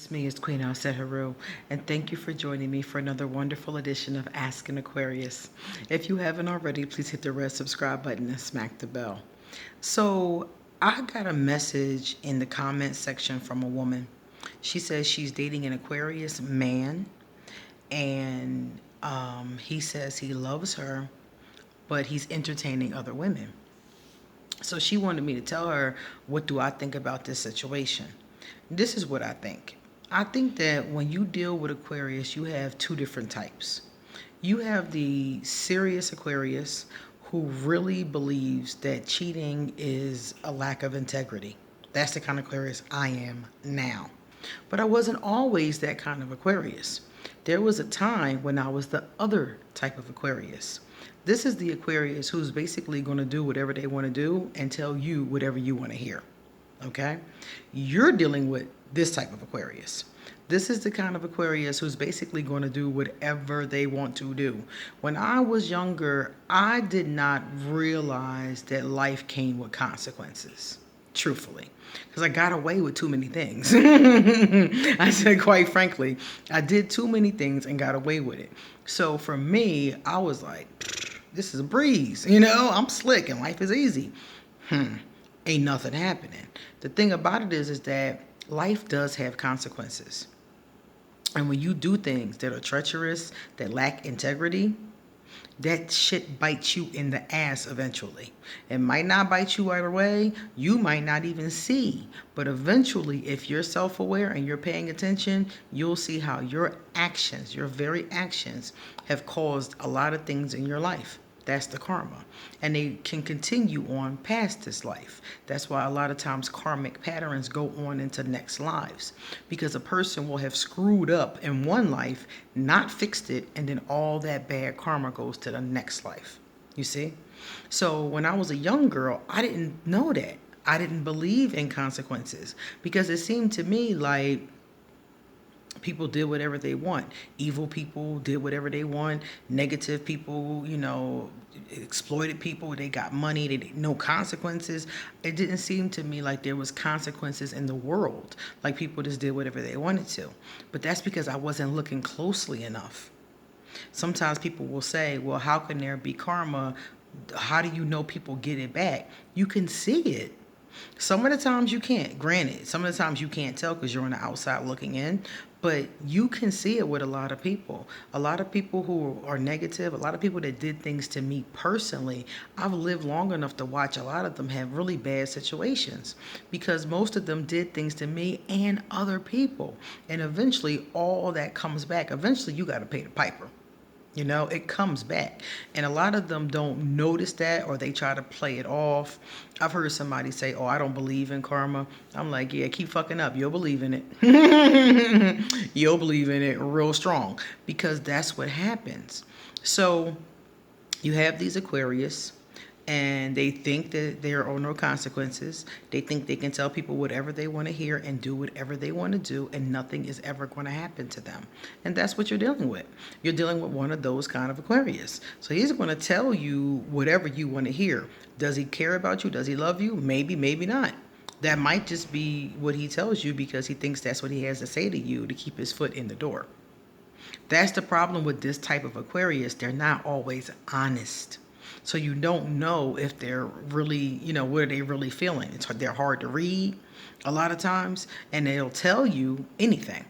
It's me, it's Queen Alset Haru, and thank you for joining me for another wonderful edition of Ask an Aquarius. If you haven't already, please hit the red subscribe button and smack the bell. So, I got a message in the comment section from a woman. She says she's dating an Aquarius man, and he says he loves her, but he's entertaining other women. So she wanted me to tell her, what do I think about this situation? This is what I think. I think that when you deal with Aquarius, you have two different types. You have the serious Aquarius who really believes that cheating is a lack of integrity. That's the kind of Aquarius I am now. But I wasn't always that kind of Aquarius. There was a time when I was the other type of Aquarius. This is the Aquarius who's basically going to do whatever they want to do and tell you whatever you want to hear. Okay? You're dealing with this type of Aquarius. This is the kind of Aquarius who's basically going to do whatever they want to do. When I was younger, I did not realize that life came with consequences, truthfully, because I got away with too many things. I said, quite frankly, I did too many things and got away with it. So for me, I was like, this is a breeze. I'm slick and life is easy. Ain't nothing happening. The thing about it is that life does have consequences. And when you do things that are treacherous, that lack integrity, that shit bites you in the ass eventually. It might not bite you right away. You might not even see. But eventually, if you're self-aware and you're paying attention, you'll see how your actions, your very actions, have caused a lot of things in your life. That's the karma. And they can continue on past this life. That's why a lot of times karmic patterns go on into next lives. Because a person will have screwed up in one life, not fixed it, and then all that bad karma goes to the next life. You see? So when I was a young girl, I didn't know that. I didn't believe in consequences. Because it seemed to me like people did whatever they want. Evil people did whatever they want. Negative people, exploited people. They got money. They no consequences. It didn't seem to me like there was consequences in the world. Like people just did whatever they wanted to. But that's because I wasn't looking closely enough. Sometimes people will say, well, how can there be karma? How do you know people get it back? You can see it. Some of the times you can't. Granted, some of the times you can't tell because you're on the outside looking in. But you can see it with a lot of people. A lot of people who are negative, a lot of people that did things to me personally, I've lived long enough to watch a lot of them have really bad situations because most of them did things to me and other people. And eventually all that comes back. Eventually you got to pay the piper. It comes back. And a lot of them don't notice that or they try to play it off. I've heard somebody say, oh, I don't believe in karma. I'm like, yeah, keep fucking up. You'll believe in it. You'll believe in it real strong because that's what happens. So you have these Aquarius and they think that there are no consequences. They think they can tell people whatever they want to hear and do whatever they want to do, and nothing is ever going to happen to them. And that's what you're dealing with. You're dealing with one of those kind of Aquarius. So he's going to tell you whatever you want to hear. Does he care about you? Does he love you? Maybe, maybe not. That might just be what he tells you because he thinks that's what he has to say to you to keep his foot in the door. That's the problem with this type of Aquarius. They're not always honest. So you don't know if they're really, what are they really feeling? They're hard to read a lot of times, and they'll tell you anything.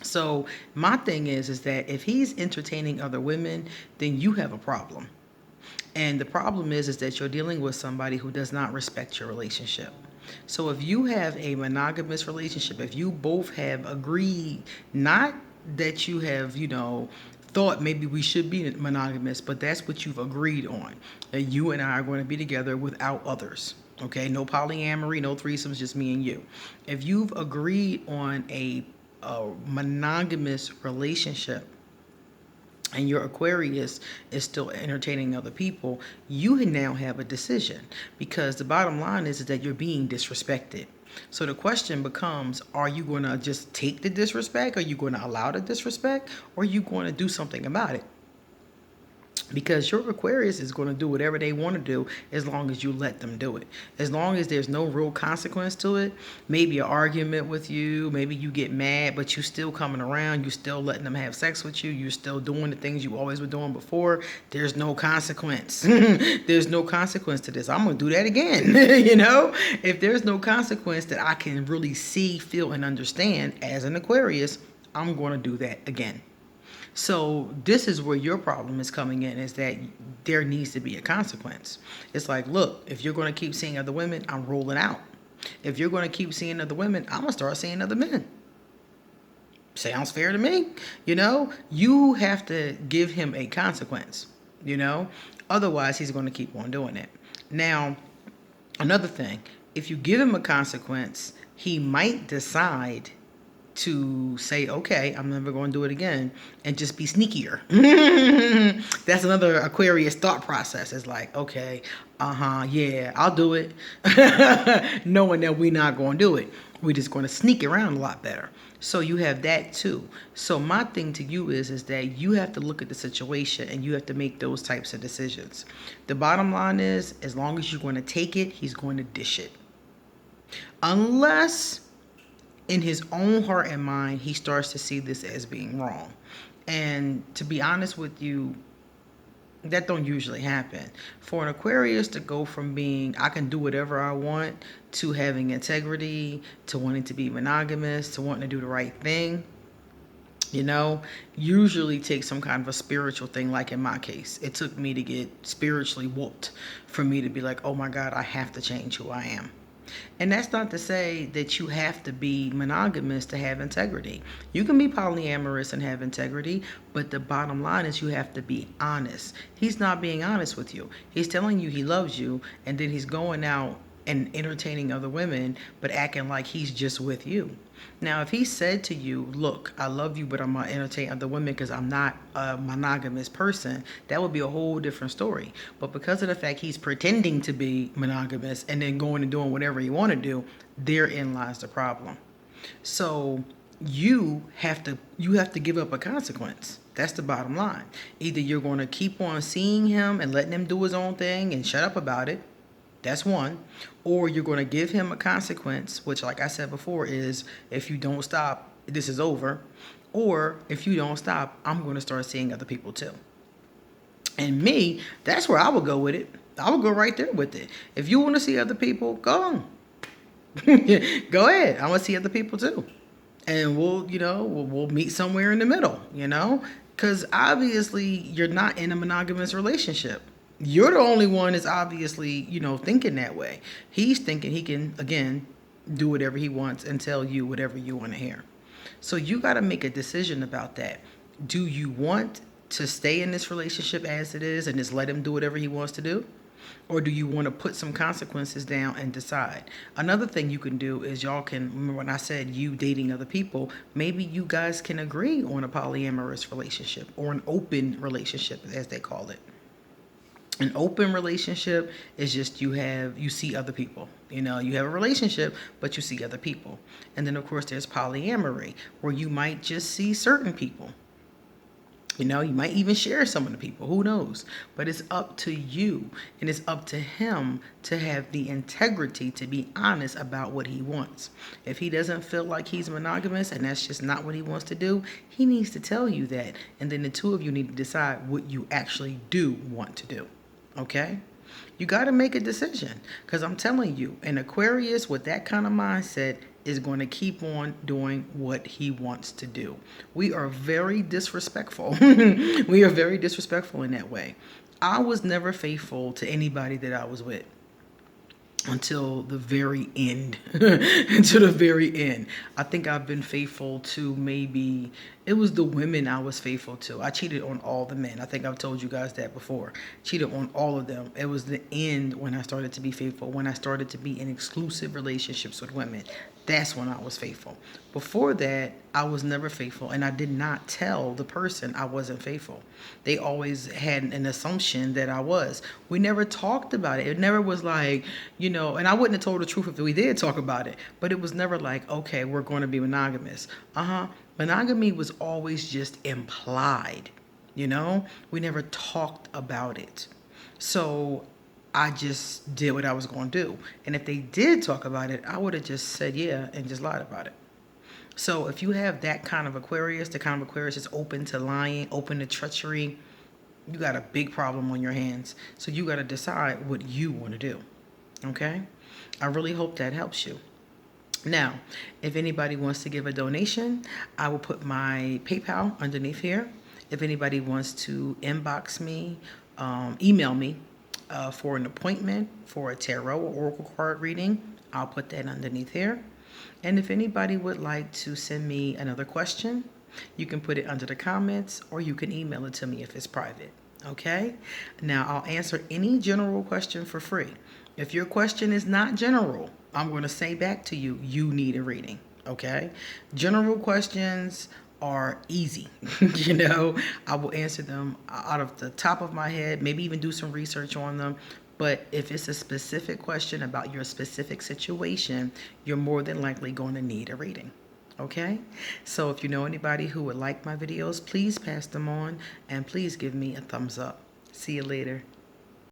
So my thing is that if he's entertaining other women, then you have a problem. And the problem is that you're dealing with somebody who does not respect your relationship. So if you have a monogamous relationship, if you both have agreed, not that you have, thought maybe we should be monogamous, but that's what you've agreed on. That you and I are going to be together without others. Okay, no polyamory, no threesomes, just me and you. If you've agreed on a monogamous relationship and your Aquarius is still entertaining other people, you now have a decision because the bottom line is that you're being disrespected. So the question becomes, are you going to just take the disrespect? Are you going to allow the disrespect? Or are you going to do something about it? Because your Aquarius is going to do whatever they want to do as long as you let them do it. As long as there's no real consequence to it, maybe an argument with you, maybe you get mad, but you still coming around, you still letting them have sex with you, you're still doing the things you always were doing before, there's no consequence. There's no consequence to this. I'm going to do that again. If there's no consequence that I can really see, feel, and understand as an Aquarius, I'm going to do that again. So this is where your problem is coming in, is that there needs to be a consequence. It's like, look, if you're going to keep seeing other women, I'm rolling out. If you're going to keep seeing other women, I'm going to start seeing other men. Sounds fair to me. You have to give him a consequence, otherwise he's going to keep on doing it. Now, another thing, if you give him a consequence, he might decide to say, okay, I'm never going to do it again, and just be sneakier. That's another Aquarius thought process. It's like, okay, yeah, I'll do it. Knowing that we're not going to do it. We're just going to sneak around a lot better. So you have that too. So my thing to you is that you have to look at the situation and you have to make those types of decisions. The bottom line is, as long as you're going to take it, he's going to dish it. Unless in his own heart and mind, he starts to see this as being wrong. And to be honest with you, that don't usually happen. For an Aquarius to go from being, I can do whatever I want, to having integrity, to wanting to be monogamous, to wanting to do the right thing, usually takes some kind of a spiritual thing. Like in my case, it took me to get spiritually whooped for me to be like, oh my God, I have to change who I am. And that's not to say that you have to be monogamous to have integrity. You can be polyamorous and have integrity, but the bottom line is you have to be honest. He's not being honest with you. He's telling you he loves you, and then he's going out and entertaining other women, but acting like he's just with you. Now, if he said to you, look, I love you, but I'm going to entertain other women because I'm not a monogamous person, that would be a whole different story. But because of the fact he's pretending to be monogamous and then going and doing whatever he want to do, therein lies the problem. So you have to give up a consequence. That's the bottom line. Either you're going to keep on seeing him and letting him do his own thing and shut up about it. That's one. Or you're going to give him a consequence, which, like I said before, is if you don't stop, this is over. Or if you don't stop, I'm going to start seeing other people too. And me, that's where I would go with it. I would go right there with it. If you want to see other people, go on. Go ahead. I want to see other people too. And we'll meet somewhere in the middle, because obviously you're not in a monogamous relationship. You're the only one that's obviously, thinking that way. He's thinking he can, again, do whatever he wants and tell you whatever you want to hear. So you got to make a decision about that. Do you want to stay in this relationship as it is and just let him do whatever he wants to do? Or do you want to put some consequences down and decide? Another thing you can do is y'all can, remember when I said you dating other people, maybe you guys can agree on a polyamorous relationship or an open relationship, as they call it. An open relationship is just you see other people. You have a relationship, but you see other people. And then, of course, there's polyamory, where you might just see certain people. You might even share some of the people. Who knows? But it's up to you, and it's up to him to have the integrity to be honest about what he wants. If he doesn't feel like he's monogamous and that's just not what he wants to do, he needs to tell you that. And then the two of you need to decide what you actually do want to do. Okay? You got to make a decision, because I'm telling you, an Aquarius with that kind of mindset is going to keep on doing what he wants to do. We are very disrespectful. We are very disrespectful in that way. I was never faithful to anybody that I was with until the very end. Until the very end. I think I've been faithful to it was the women I was faithful to. I cheated on all the men. I think I've told you guys that before. Cheated on all of them. It was the end when I started to be faithful, when I started to be in exclusive relationships with women. That's when I was faithful. Before that, I was never faithful, and I did not tell the person I wasn't faithful. They always had an assumption that I was. We never talked about it. It never was like, and I wouldn't have told the truth if we did talk about it, but it was never like, okay, we're going to be monogamous. Monogamy was always just implied. You know, we never talked about it. So I just did what I was going to do. And if they did talk about it, I would have just said yeah and just lied about it. So if you have that kind of Aquarius, the kind of Aquarius is open to lying, open to treachery, you got a big problem on your hands. So you got to decide what you want to do. Okay? I really hope that helps you. Now, if anybody wants to give a donation, I will put my PayPal underneath here. If anybody wants to inbox me, email me for an appointment for a tarot or oracle card reading, I'll put that underneath here. And if anybody would like to send me another question, you can put it under the comments or you can email it to me if it's private. Okay? Now, I'll answer any general question for free. If your question is not general, I'm going to say back to you, you need a reading. Okay? General questions are easy. You know, I will answer them out of the top of my head, maybe even do some research on them. But if it's a specific question about your specific situation, you're more than likely going to need a reading. Okay? So if you know anybody who would like my videos, please pass them on and please give me a thumbs up. See you later.